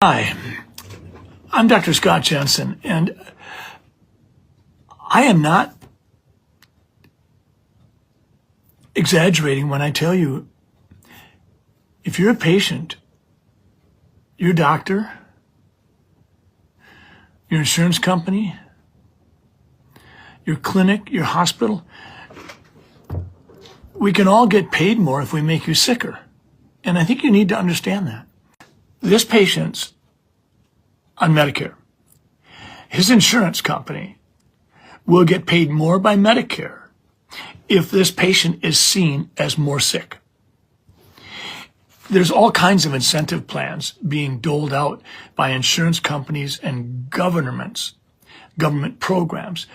Hi, I'm Dr. Scott Jensen, and I am not exaggerating when I tell you, if you're a patient, your doctor, your insurance company, your clinic, your hospital, we can all get paid more if we make you sicker. And I think you need to understand that. This patient's on Medicare. His insurance company will get paid more by Medicare if this patient is seen as more sick. There's all kinds of incentive plans being doled out by insurance companies and government programs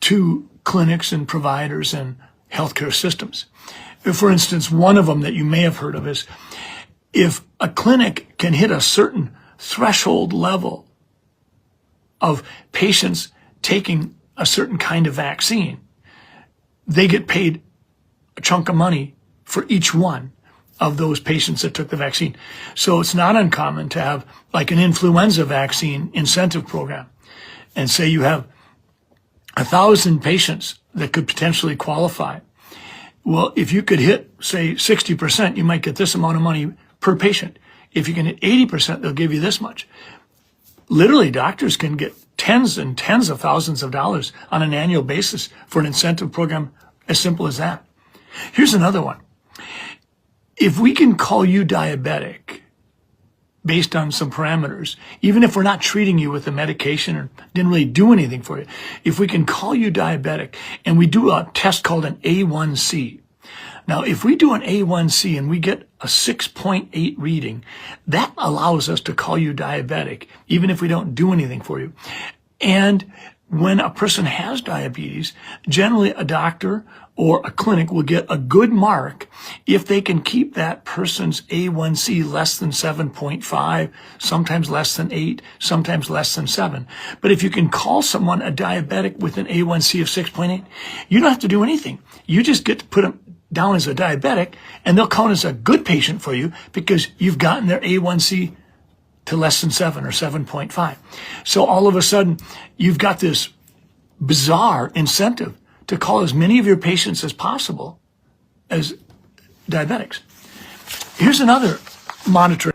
to clinics and providers and healthcare systems. For instance, one of them that you may have heard of is if a clinic can hit a certain threshold level of patients taking a certain kind of vaccine, they get paid a chunk of money for each one of those patients that took the vaccine. So it's not uncommon to have like an influenza vaccine incentive program and say you have 1,000 patients that could potentially qualify. Well, if you could hit, say, 60%, you might get this amount of money per patient. If you can hit 80%, they'll give you this much. Literally, doctors can get tens and tens of thousands of dollars on an annual basis for an incentive program as simple as that. Here's another one. If we can call you diabetic based on some parameters, even if we're not treating you with a medication or didn't really do anything for you, if we can call you diabetic and we do a test called an A1C. Now, if we do an A1C and we get a 6.8 reading, that allows us to call you diabetic, even if we don't do anything for you. And when a person has diabetes, generally a doctor or a clinic will get a good mark if they can keep that person's A1C less than 7.5, sometimes less than 8, sometimes less than 7. But if you can call someone a diabetic with an A1C of 6.8, you don't have to do anything. You just get to put them down as a diabetic, and they'll count as a good patient for you because you've gotten their A1C to less than 7 or 7.5. So all of a sudden, you've got this bizarre incentive to call as many of your patients as possible as diabetics. Here's another monitor.